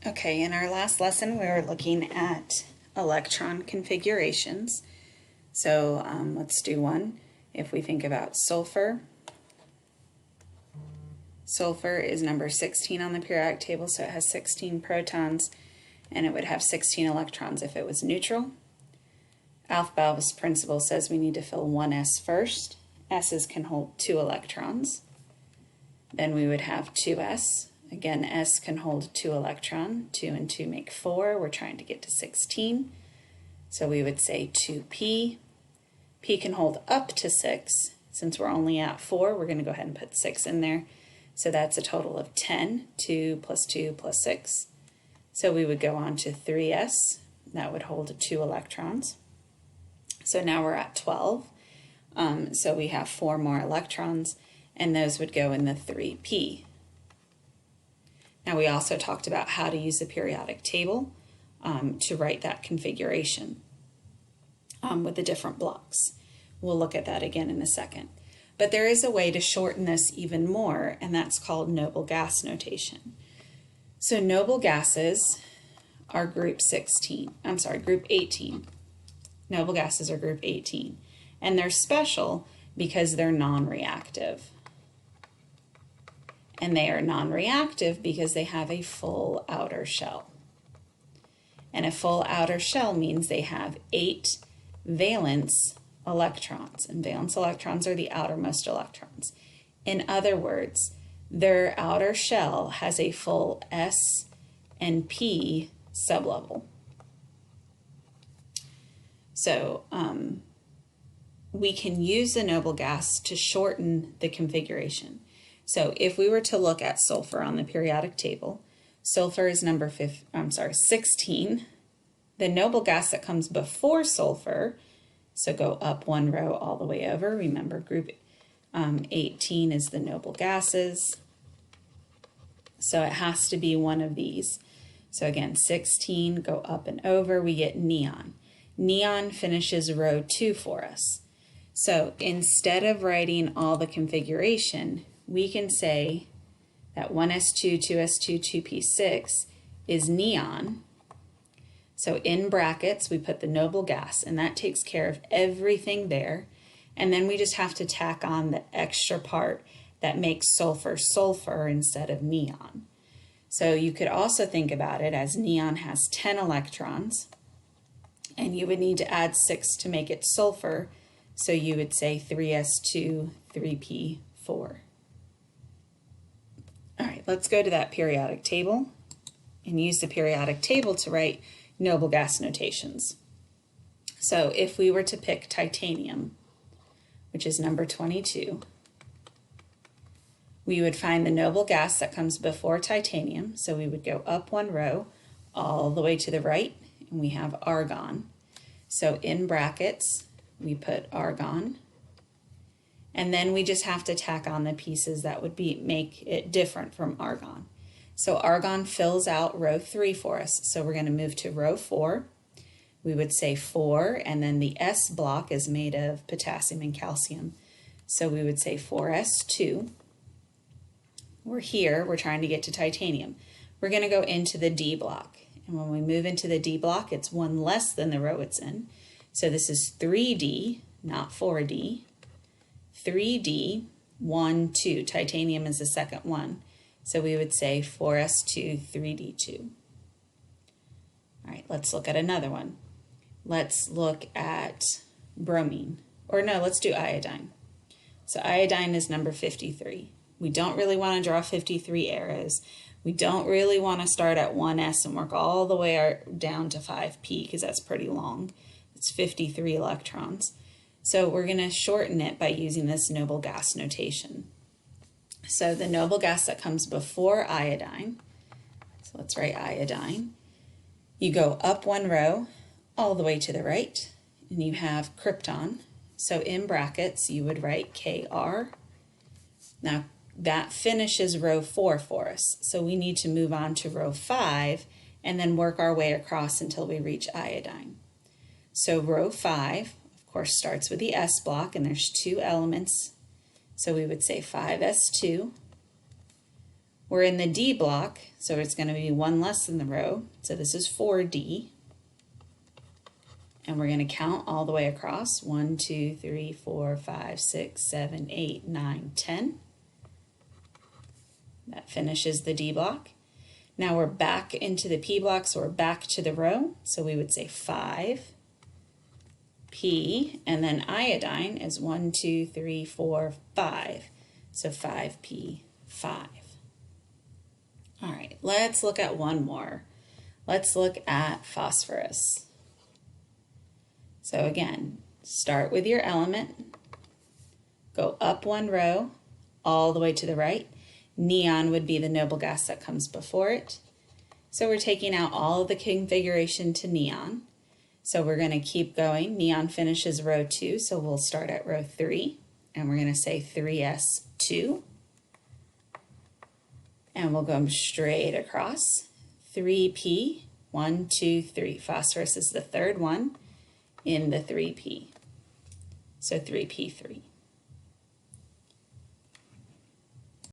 Okay, in our last lesson we were looking at electron configurations. So let's do one. If we think about sulfur, sulfur is number 16 on the periodic table, so it has 16 protons, and it would have 16 electrons if it was neutral. Aufbau's principle says we need to fill one S first. S's can hold 2 electrons. Then we would have 2S. Again, S can hold 2 electrons. 2 and 2 make 4. We're trying to get to 16. So we would say 2P. P can hold up to 6. Since we're only at 4, we're going to go ahead and put 6 in there. So that's a total of 10. 2 plus 2 plus 6. So we would go on to 3S. That would hold 2 electrons. So now we're at 12. So we have 4 more electrons, and those would go in the 3P. Now we also talked about how to use the periodic table to write that configuration with the different blocks. We'll look at that again in a second. But there is a way to shorten this even more, and that's called noble gas notation. So noble gases are group 18. Noble gases are group 18. And they're special because they're non-reactive. And they are non-reactive because they have a full outer shell. And a full outer shell means they have 8 valence electrons. And valence electrons are the outermost electrons. In other words, their outer shell has a full S and P sublevel. So we can use the noble gas to shorten the configuration. So if we were to look at sulfur on the periodic table, sulfur is number 16. The noble gas that comes before sulfur, so go up one row all the way over. Remember, group 18 is the noble gases. So it has to be one of these. So again, 16, go up and over, we get neon. Neon finishes row 2 for us. So instead of writing all the configuration, we can say that 1s2, 2s2, 2p6 is neon. So in brackets, we put the noble gas, and that takes care of everything there. And then we just have to tack on the extra part that makes sulfur sulfur instead of neon. So you could also think about it as neon has 10 electrons, and you would need to add 6 to make it sulfur. So you would say 3s2, 3p4. All right, let's go to that periodic table and use the periodic table to write noble gas notations. So if we were to pick titanium, which is number 22, we would find the noble gas that comes before titanium. So we would go up one row all the way to the right, and we have argon. So in brackets, we put argon. And then we just have to tack on the pieces that would make it different from argon. So argon fills out row 3 for us. So we're going to move to row 4. We would say 4, and then the S block is made of potassium and calcium. So we would say 4s2. We're here, we're trying to get to titanium. We're going to go into the D block. And when we move into the D block, it's 1 less than the row it's in. So this is 3D, not 4D. 3D, 1, 2. Titanium is the second one. So we would say 4s2, 3d2. All right, let's look at another one. Let's look at bromine. Or no, let's do iodine. So iodine is number 53. We don't really want to draw 53 arrows. We don't really want to start at 1s and work all the way down to 5p because that's pretty long. It's 53 electrons. So we're going to shorten it by using this noble gas notation. So the noble gas that comes before iodine, so let's write iodine. You go up one row all the way to the right, and you have krypton. So in brackets, you would write Kr. Now that finishes row 4 for us. So we need to move on to row 5 and then work our way across until we reach iodine. So row 5, of course, starts with the S block, and there's 2 elements. So we would say 5s2. We're in the D block, so it's going to be one less than the row. So this is 4D. And we're going to count all the way across. 1, 2, 3, 4, 5, 6, 7, 8, 9, 10. That finishes the D block. Now we're back into the P block, so we're back to the row. So we would say 5, P, and then iodine is 1, 2, 3, 4, 5. So 5P, 5. All right, let's look at one more. Let's look at phosphorus. So again, start with your element, go up one row, all the way to the right. Neon would be the noble gas that comes before it. So we're taking out all of the configuration to neon. So we're going to keep going. Neon finishes row 2, so we'll start at row 3, and we're going to say 3s2. And we'll go straight across. 3p, 1, 2, 3. Phosphorus is the third one in the 3p. So 3p3.